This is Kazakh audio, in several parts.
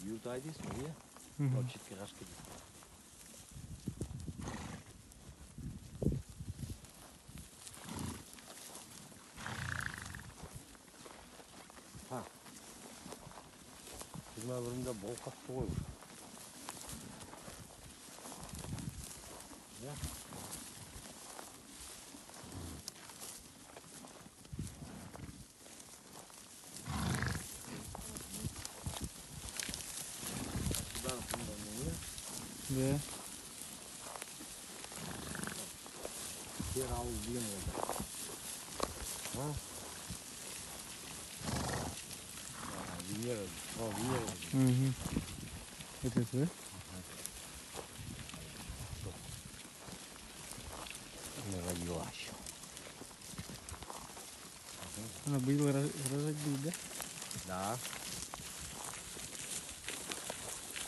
Юртай дейсің, иә? Мгм. Ол шетке қашып кетеді. Ha. 21'inde bol kaptı koy. Ya. Sudan bundan ne? Да. Yer ağız diyen oldu. Ha? Vinyer oldu. Vinyer oldu. Мгм. Это да? Ne yavaş. Она было рожать будет, да? Да.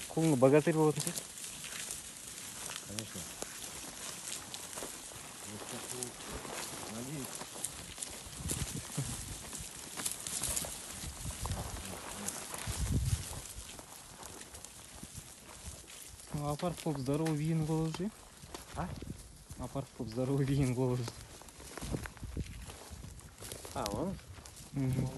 Қолыңда богатырь болатын сияқты. Конечно. Надеюсь. Апарып болып здоровый виен қылып. А? Апарып болып здоровый виен қылып. А, он? Мгм.